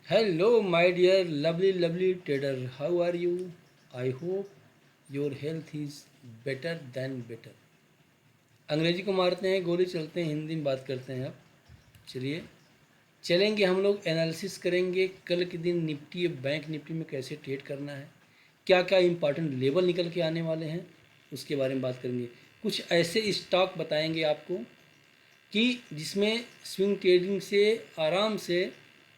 Hello, my dear lovely trader. How are you? I hope your health is better than better. अंग्रेजी को मारते हैं गोली, चलते हैं हिंदी में बात करते हैं। अब चलिए चलेंगे, हम लोग एनालिसिस करेंगे कल के दिन निफ्टी और बैंक निफ्टी में कैसे ट्रेड करना है, क्या क्या इंपॉर्टेंट लेवल निकल के आने वाले हैं, उसके बारे में बात करेंगे। कुछ ऐसे स्टॉक बताएंगे आपको कि जिसमें स्विंग ट्रेडिंग से आराम से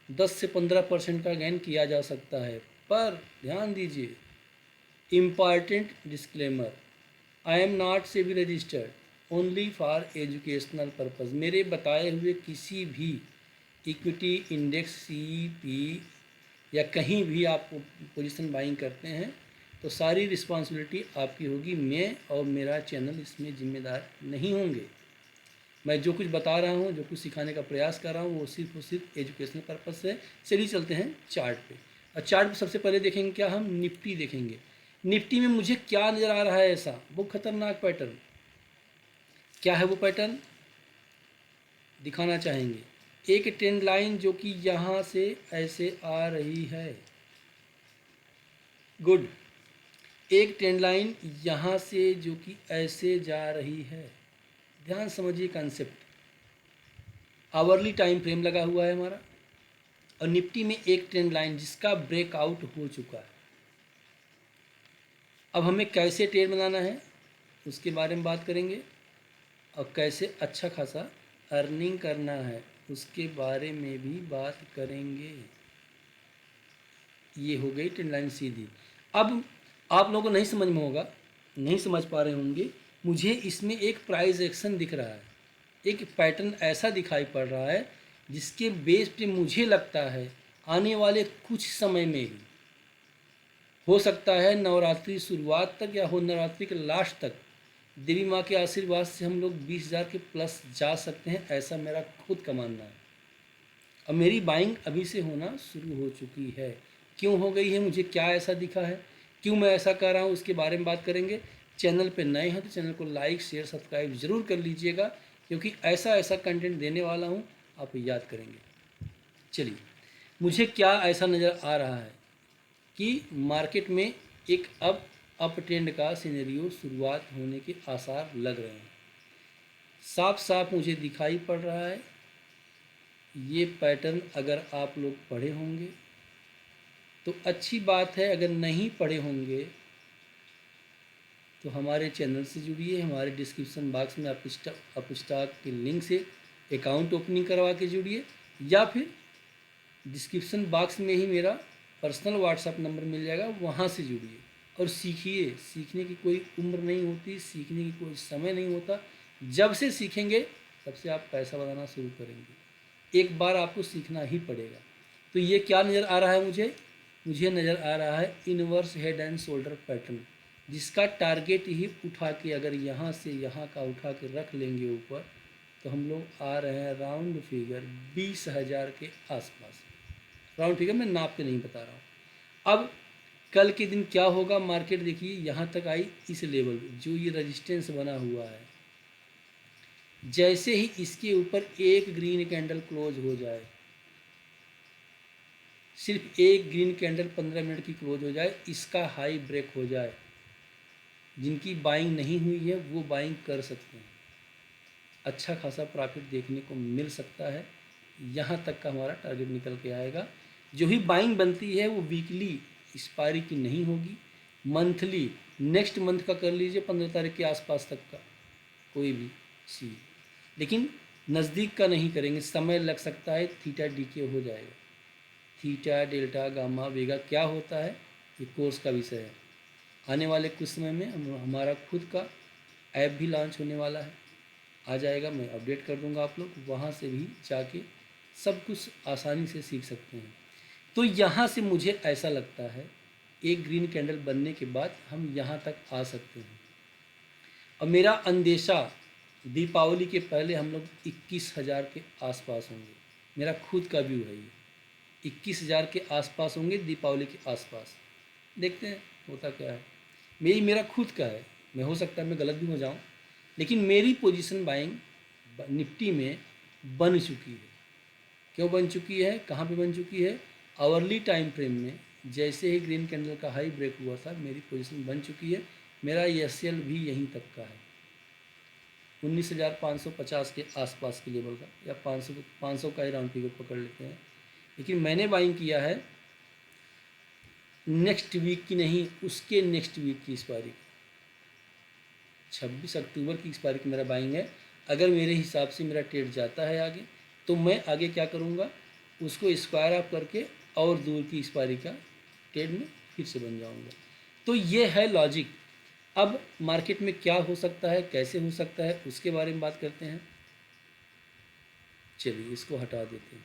10 से 15% का गेन किया जा सकता है। पर ध्यान दीजिए, important disclaimer, I am not SEBI registered, only for educational purpose. मेरे बताए हुए किसी भी इक्विटी इंडेक्स CP या कहीं भी आप पोजीशन बाइंग करते हैं तो सारी रिस्पॉन्सिबिलिटी आपकी होगी। मैं और मेरा चैनल इसमें जिम्मेदार नहीं होंगे। मैं जो कुछ बता रहा हूँ, जो कुछ सिखाने का प्रयास कर रहा हूँ, वो सिर्फ और सिर्फ एजुकेशनल पर्पज़ से। चलिए चलते हैं चार्ट पे। और चार्ट पे सबसे पहले देखेंगे क्या, हम निफ्टी देखेंगे। निफ्टी में मुझे क्या नज़र आ रहा है ऐसा, वो खतरनाक पैटर्न। क्या है वो पैटर्न, दिखाना चाहेंगे। एक ट्रेंड लाइन जो कि यहाँ से ऐसे आ रही है, गुड। एक ट्रेंड लाइन यहाँ से जो कि ऐसे जा रही है, ध्यान समझिए कंसेप्ट। आवरली टाइम फ्रेम लगा हुआ है हमारा, और निफ्टी में एक ट्रेंड लाइन जिसका ब्रेकआउट हो चुका है। अब हमें कैसे ट्रेड बनाना है उसके बारे में बात करेंगे, और कैसे अच्छा खासा अर्निंग करना है उसके बारे में भी बात करेंगे। ये हो गई ट्रेंड लाइन सीधी। अब आप लोगों को नहीं समझ में होगा, नहीं समझ पा रहे होंगे, मुझे इसमें एक प्राइस एक्शन दिख रहा है, एक पैटर्न ऐसा दिखाई पड़ रहा है जिसके बेस पे मुझे लगता है आने वाले कुछ समय में ही, हो सकता है नवरात्रि शुरुआत तक या हो नवरात्रि के लास्ट तक, देवी माँ के आशीर्वाद से हम लोग 20,000 के प्लस जा सकते हैं, ऐसा मेरा खुद का मानना है। अब मेरी बाइंग अभी से होना शुरू हो चुकी है। क्यों हो गई है, मुझे क्या ऐसा दिखा है, क्यों मैं ऐसा कर रहा हूँ, उसके बारे में बात करेंगे। चैनल पे नए हैं तो चैनल को लाइक शेयर सब्सक्राइब ज़रूर कर लीजिएगा, क्योंकि ऐसा ऐसा कंटेंट देने वाला हूँ, आप याद करेंगे। चलिए, मुझे क्या ऐसा नज़र आ रहा है कि मार्केट में एक अब अप ट्रेंड का सिनेरियो शुरुआत होने के आसार लग रहे हैं। साफ साफ मुझे दिखाई पड़ रहा है ये पैटर्न। अगर आप लोग पढ़े होंगे तो अच्छी बात है, अगर नहीं पढ़े होंगे तो हमारे चैनल से जुड़िए। हमारे डिस्क्रिप्शन बॉक्स में आप स्टॉक के लिंक से अकाउंट ओपनिंग करवा के जुड़िए, या फिर डिस्क्रिप्शन बॉक्स में ही मेरा पर्सनल व्हाट्सएप नंबर मिल जाएगा, वहाँ से जुड़िए और सीखिए। सीखने की कोई उम्र नहीं होती, सीखने की कोई समय नहीं होता। जब से सीखेंगे तब से आप पैसा बनाना शुरू करेंगे। एक बार आपको सीखना ही पड़ेगा। तो ये क्या नज़र आ रहा है मुझे नज़र आ रहा है inverse head and shoulder pattern, जिसका टारगेट ही उठा के अगर यहाँ से यहाँ का उठा के रख लेंगे ऊपर, तो हम लोग आ रहे हैं राउंड फिगर 20,000 के आसपास। राउंड फिगर मैं नाप के नहीं बता रहा हूँ। अब कल के दिन क्या होगा, मार्केट देखिए यहाँ तक आई, इस लेवल जो ये रेजिस्टेंस बना हुआ है, जैसे ही इसके ऊपर एक ग्रीन कैंडल क्लोज हो जाए, सिर्फ एक ग्रीन कैंडल 15 मिनट की क्लोज हो जाए, इसका हाई ब्रेक हो जाए, जिनकी बाइंग नहीं हुई है वो बाइंग कर सकते हैं। अच्छा खासा प्रॉफिट देखने को मिल सकता है। यहाँ तक का हमारा टारगेट निकल के आएगा। जो ही बाइंग बनती है वो वीकली एक्सपायरी की नहीं होगी, मंथली, नेक्स्ट मंथ का कर लीजिए 15 तारीख के आसपास तक का कोई भी सी, लेकिन नज़दीक का नहीं करेंगे, समय लग सकता है, थीटा डीके हो जाएगा। थीटा डेल्टा गामा वेगा क्या होता है, ये कोर्स का विषय है। आने वाले कुछ समय में हमारा खुद का ऐप भी लॉन्च होने वाला है, आ जाएगा, मैं अपडेट कर दूंगा। आप लोग वहाँ से भी जाके सब कुछ आसानी से सीख सकते हैं। तो यहाँ से मुझे ऐसा लगता है एक ग्रीन कैंडल बनने के बाद हम यहाँ तक आ सकते हैं। और मेरा अंदेशा दीपावली के पहले हम लोग 21,000 के आसपास होंगे। मेरा खुद का व्यू है ये, 21,000 के आसपास होंगे दीपावली के आसपास। देखते हैं होता क्या है। मेरा खुद का है, मैं हो सकता है मैं गलत भी हो जाऊं, लेकिन मेरी पोजीशन बाइंग निफ्टी में बन चुकी है। क्यों बन चुकी है, कहाँ पे बन चुकी है, आवरली टाइम फ्रेम में जैसे ही ग्रीन कैंडल का हाई ब्रेक हुआ था मेरी पोजीशन बन चुकी है। मेरा एसएल भी यहीं तक का है, 19,550 के आसपास के लेवल का, या 500 का ही राउंड फिगर पकड़ लेते हैं। लेकिन मैंने बाइंग किया है नेक्स्ट वीक की नहीं, उसके नेक्स्ट वीक की एक्सपायरी, 26 अक्टूबर की एक्सपायरी की मेरा बाइंग है। अगर मेरे हिसाब से मेरा ट्रेड जाता है आगे, तो मैं आगे क्या करूँगा, उसको स्क्वायर अप करके और दूर की एक्सपायरी का ट्रेड में फिर से बन जाऊँगा। तो ये है लॉजिक। अब मार्केट में क्या हो सकता है, कैसे हो सकता है, उसके बारे में बात करते हैं। चलिए इसको हटा देते हैं।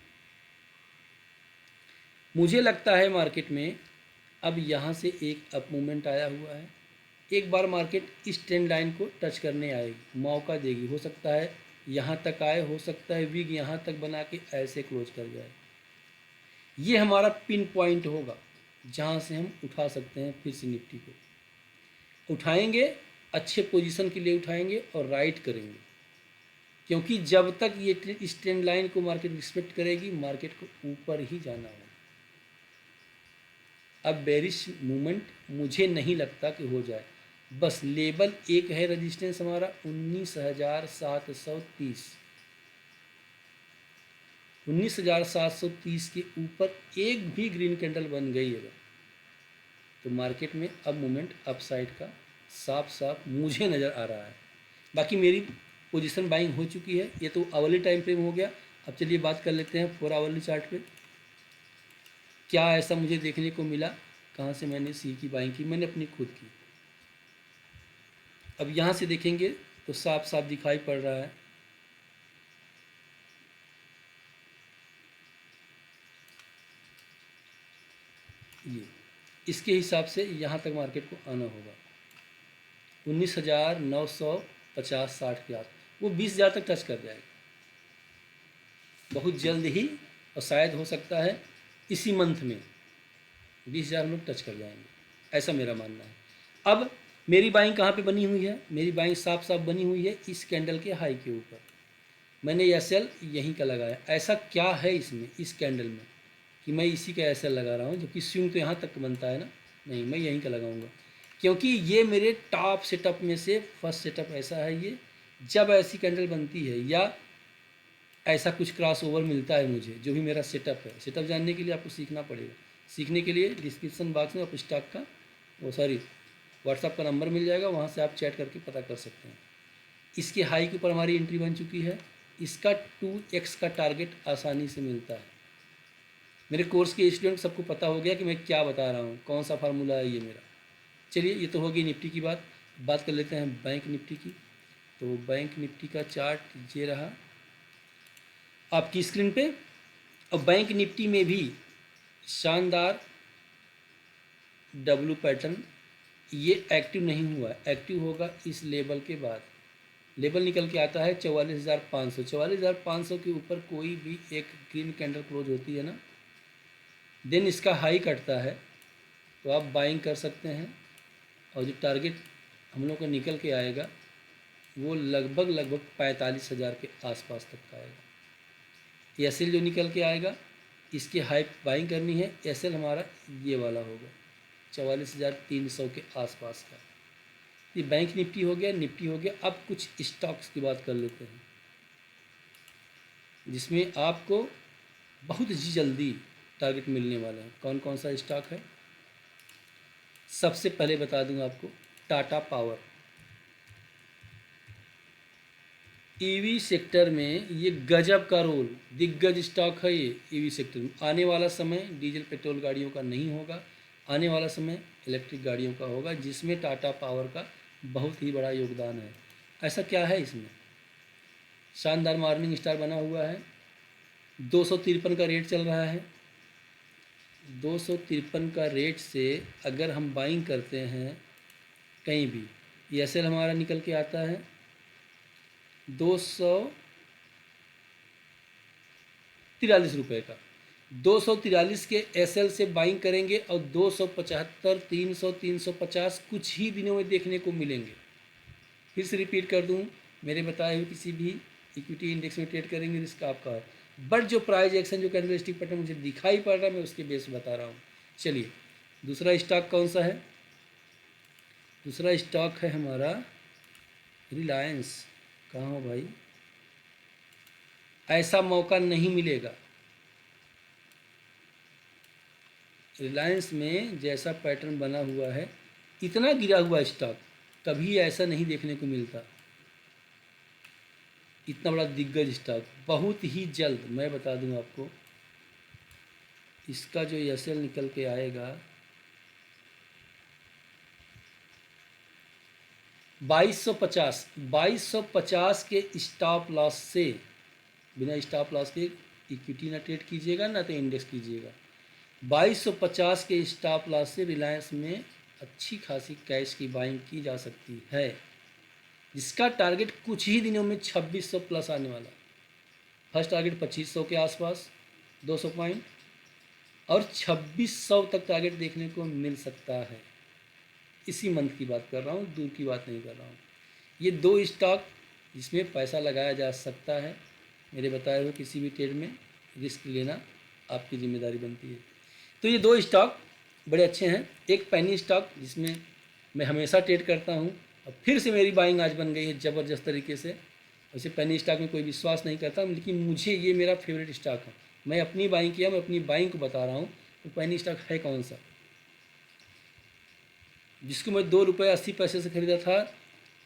मुझे लगता है मार्केट में अब यहाँ से एक अप मूवमेंट आया हुआ है। एक बार मार्केट इस ट्रेंड लाइन को टच करने आएगी, मौका देगी। हो सकता है यहाँ तक आए, हो सकता है विग यहाँ तक बना के ऐसे क्लोज कर जाए। ये हमारा पिन पॉइंट होगा जहाँ से हम उठा सकते हैं फिर से निफ्टी को। उठाएंगे, अच्छे पोजीशन के लिए उठाएंगे और राइट करेंगे, क्योंकि जब तक ये इस ट्रेंड लाइन को मार्केट रिस्पेक्ट करेगी, मार्केट को ऊपर ही जाना होगा। अब बेरिश मूवमेंट मुझे नहीं लगता कि हो जाए। बस लेवल एक है रेजिस्टेंस हमारा 19,730, 19,730 के ऊपर एक भी ग्रीन कैंडल बन गई अगर, तो मार्केट में अब मूवमेंट अपसाइड का साफ साफ मुझे नज़र आ रहा है। बाकी मेरी पोजीशन बाइंग हो चुकी है। ये तो आवरली टाइम फ्रेम हो गया। अब चलिए बात कर लेते हैं 4 आवरली चार्ट पे। क्या ऐसा मुझे देखने को मिला, कहाँ से मैंने सी की बाइंग की, मैंने अपनी खुद की। अब यहाँ से देखेंगे तो साफ साफ दिखाई पड़ रहा है ये, इसके हिसाब से यहाँ तक मार्केट को आना होगा 19,950-60 के आस, वो 20,000 तक टच कर जाएगा बहुत जल्द ही, और शायद हो सकता है इसी मंथ में 20,000 हम लोग टच कर जाएंगे, ऐसा मेरा मानना है। अब मेरी बाइंग कहाँ पे बनी हुई है, मेरी बाइंग साफ साफ बनी हुई है इस कैंडल के हाई के ऊपर। मैंने एसएल यहीं का लगाया। ऐसा क्या है इसमें, इस कैंडल में, कि मैं इसी का एसएल लगा रहा हूँ, जबकि स्विंग तो यहाँ तक बनता है ना। नहीं, मैं यहीं का लगाऊंगा, क्योंकि ये मेरे टॉप सेटअप में से फर्स्ट सेटअप ऐसा है। ये जब ऐसी कैंडल बनती है या ऐसा कुछ क्रॉस ओवर मिलता है मुझे, जो भी मेरा सेटअप है, सेटअप जानने के लिए आपको सीखना पड़ेगा। सीखने के लिए डिस्क्रिप्शन बॉक्स में आप स्टॉक का व्हाट्सअप का नंबर मिल जाएगा, वहाँ से आप चैट करके पता कर सकते हैं। इसके हाई के ऊपर हमारी एंट्री बन चुकी है। इसका 2x का टारगेट आसानी से मिलता है। मेरे कोर्स के स्टूडेंट सबको पता हो गया कि मैं क्या बता रहा हूँ, कौन सा फार्मूला है ये मेरा। चलिए ये तो होगी निफ्टी की बात कर लेते हैं बैंक निफ्टी की। तो बैंक निफ्टी का चार्ट ये रहा आपकी स्क्रीन पे। और बैंक निफ्टी में भी शानदार डब्ल्यू पैटर्न, ये एक्टिव नहीं हुआ है, एक्टिव होगा इस लेवल के बाद। लेवल निकल के आता है 44,500। 44,500 के ऊपर कोई भी एक ग्रीन कैंडल क्लोज होती है ना, देन इसका हाई कटता है, तो आप बाइंग कर सकते हैं। और जो टारगेट हम लोग को निकल के आएगा वो लगभग 45,000 के आसपास तक का आएगा। एसएल जो निकल के आएगा इसके हाई बाइंग करनी है। एसएल हमारा ये वाला होगा 44,300 के आसपास का। ये बैंक निफ्टी हो गया, निफ्टी हो गया। अब कुछ स्टॉक्स की बात कर लेते हैं जिसमें आपको बहुत ही जल्दी टारगेट मिलने वाला है। कौन कौन सा स्टॉक है, सबसे पहले बता दूं आपको, टाटा पावर। ईवी सेक्टर में ये गजब का रोल, दिग्गज स्टॉक है ये ईवी सेक्टर में। आने वाला समय डीजल पेट्रोल गाड़ियों का नहीं होगा, आने वाला समय इलेक्ट्रिक गाड़ियों का होगा, जिसमें टाटा पावर का बहुत ही बड़ा योगदान है। ऐसा क्या है इसमें, शानदार मॉर्निंग स्टार बना हुआ है। 253 का रेट चल रहा है। 253 का रेट से अगर हम बाइंग करते हैं कहीं भी, एसएल हमारा निकल के आता है 243 रुपये का। 243 के एसएल से बाइंग करेंगे और 275, 300, 350 कुछ ही दिनों में देखने को मिलेंगे। फिर से रिपीट कर दूं, मेरे बताए हुए किसी भी इक्विटी इंडेक्स में ट्रेड करेंगे, रिस्क आपका है। बट जो प्राइस एक्शन जो कैंडलस्टिक पैटर्न मुझे दिखाई पड़ रहा है मैं उसके बेस बता रहा हूँ। चलिए दूसरा स्टॉक कौन सा है? दूसरा स्टॉक है हमारा रिलायंस। कहाँ हो भाई? ऐसा मौका नहीं मिलेगा। रिलायंस में जैसा पैटर्न बना हुआ है, इतना गिरा हुआ स्टॉक कभी ऐसा नहीं देखने को मिलता। इतना बड़ा दिग्गज स्टॉक बहुत ही जल्द मैं बता दूं आपको, इसका जो एसएल निकल के आएगा 2250 के स्टॉप लॉस से, बिना स्टॉप लॉस के इक्विटी ना ट्रेड कीजिएगा ना तो इंडेक्स कीजिएगा। 2250 के स्टॉप लॉस से रिलायंस में अच्छी खासी कैश की बाइंग की जा सकती है, जिसका टारगेट कुछ ही दिनों में 2600 प्लस आने वाला। फर्स्ट टारगेट 2500 के आसपास 200 पॉइंट और 2600 तक टारगेट देखने को मिल सकता है। इसी मंथ की बात कर रहा हूँ, दूर की बात नहीं कर रहा हूँ। ये दो स्टॉक जिसमें पैसा लगाया जा सकता है, मेरे बताए हुए किसी भी ट्रेड में रिस्क लेना आपकी जिम्मेदारी बनती है। तो ये दो स्टॉक बड़े अच्छे हैं। एक पेनी स्टॉक जिसमें मैं हमेशा ट्रेड करता हूँ और फिर से मेरी बाइंग आज बन गई है ज़बरदस्त तरीके से। वैसे पेनी स्टॉक में कोई विश्वास नहीं करता, लेकिन मुझे ये मेरा फेवरेट स्टॉक है। मैं अपनी बाइंग किया, मैं अपनी बाइंग को बता रहा हूँ। तो पेनी स्टॉक है कौन सा, जिसको मैं 2 रुपये 80 पैसे से ख़रीदा था,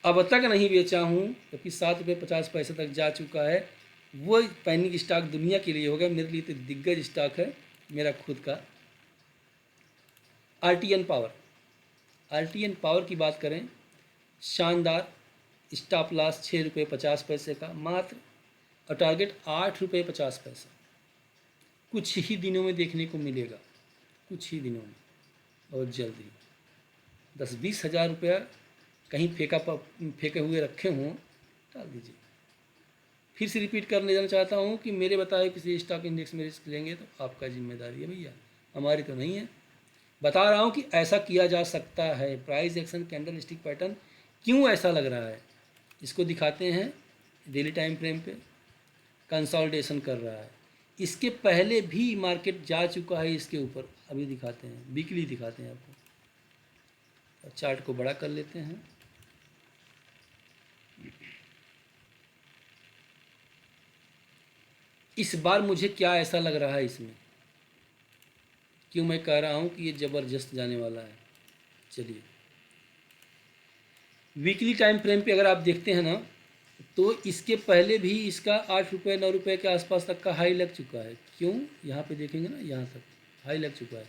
अब तक नहीं बेचा हूँ, जबकि 7 रुपये 50 पैसे तक जा चुका है। वो पेनी स्टॉक दुनिया के लिए होगा, मेरे लिए तो दिग्गज स्टॉक है मेरा खुद का। RTN power. आरटीएन पावर की बात करें, शानदार स्टॉप लॉस 6 रुपये 50 पैसे का मात्र, और टारगेट 8 रुपये 50 पैसा। कुछ ही दिनों में देखने को मिलेगा, कुछ ही दिनों में, बहुत जल्द ही। 10-20 हज़ार रुपया कहीं फेंके हुए रखे हों, डाल दीजिए। फिर से रिपीट करने जाना चाहता हूँ कि मेरे बताए किसी स्टॉक इंडेक्स में रिस्क लेंगे तो आपका जिम्मेदारी है भैया, हमारी तो नहीं है। बता रहा हूँ कि ऐसा किया जा सकता है। Price action candle stick pattern क्यों ऐसा लग रहा है, इसको दिखाते हैं। डेली टाइम फ्रेम पे कंसोलिडेशन कर रहा है, इसके पहले भी मार्केट जा चुका है इसके ऊपर। अभी दिखाते हैं, वीकली दिखाते हैं आपको। चार्ट को बड़ा कर लेते हैं। इस बार मुझे क्या ऐसा लग रहा है इसमें, क्यों मैं कह रहा हूँ कि ये ज़बरदस्त जाने वाला है। चलिए वीकली टाइम फ्रेम पे अगर आप देखते हैं ना, तो इसके पहले भी इसका 8 रुपये 9 रुपये के आसपास तक का हाई लग चुका है। क्यों, यहाँ पे देखेंगे ना, यहाँ तक हाई लग चुका है।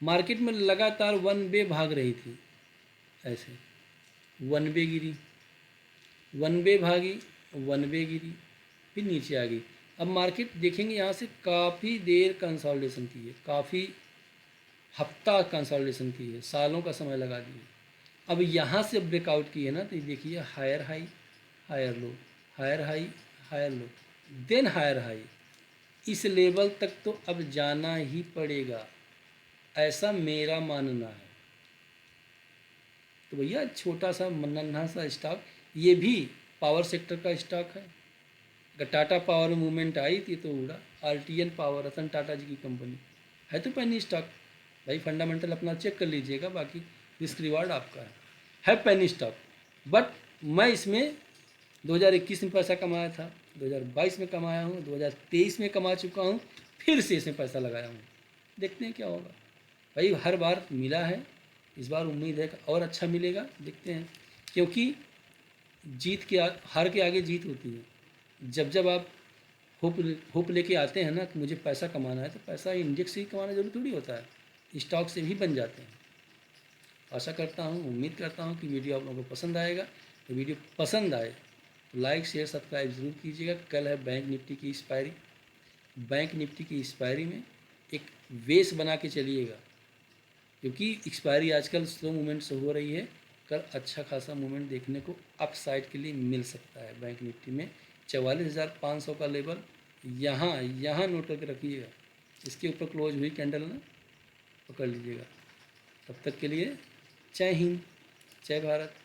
मार्केट में लगातार वन वे भाग रही थी, ऐसे वन वे गिरी, वन वे भागी, वन वे गिरी, फिर नीचे आ गई। अब मार्केट देखेंगे यहाँ से काफ़ी देर कंसोलिडेशन की है, काफ़ी हफ्ता कंसोलिडेशन की है, सालों का समय लगा दिए। अब यहाँ से ब्रेकआउट की है ना, तो ये देखिए higher high higher low, higher high higher low, then higher high. इस लेवल तक तो अब जाना ही पड़ेगा, ऐसा मेरा मानना है। तो भैया छोटा सा नन्हा सा स्टॉक, ये भी पावर सेक्टर का स्टॉक है। अगर टाटा पावर में मूवमेंट आई थी तो उड़ा। आरटीएन पावर, रतन टाटा जी की कंपनी है, तो पेनी स्टॉक भाई। फंडामेंटल अपना चेक कर लीजिएगा, बाकी रिस्क रिवार्ड आपका है पेनी स्टॉक। बट मैं इसमें 2021 में पैसा कमाया था, 2022 में कमाया हूँ, 2023 में कमा चुका हूँ, फिर से इसमें पैसा लगाया हूँ। देखते हैं क्या होगा भाई। हर बार मिला है, इस बार उम्मीद है कि और अच्छा मिलेगा, देखते हैं। क्योंकि हार के आगे जीत होती है। जब जब आप होप लेके आते हैं ना कि मुझे पैसा कमाना है, तो पैसा इंडेक्स से ही कमाना जरूरी थोड़ी होता है, स्टॉक से भी बन जाते हैं। आशा करता हूँ, उम्मीद करता हूँ कि वीडियो आप लोगों को पसंद आएगा। तो वीडियो पसंद आए तो लाइक शेयर सब्सक्राइब ज़रूर कीजिएगा। कल है बैंक निफ्टी की एक्सपायरी, बैंक निफ्टी की एक्सपायरी में एक वेस बना के चलिएगा, क्योंकि एक्सपायरी आजकल स्लो मूवमेंट से हो रही है। कल अच्छा खासा मूवमेंट देखने को अप साइड के लिए मिल सकता है बैंक निफ्टी में। 44,500 का लेवल यहाँ नोट करके रखिएगा, इसके ऊपर क्लोज हुई कैंडल ना पकड़ लीजिएगा। तब तक के लिए जय हिंद, जय भारत।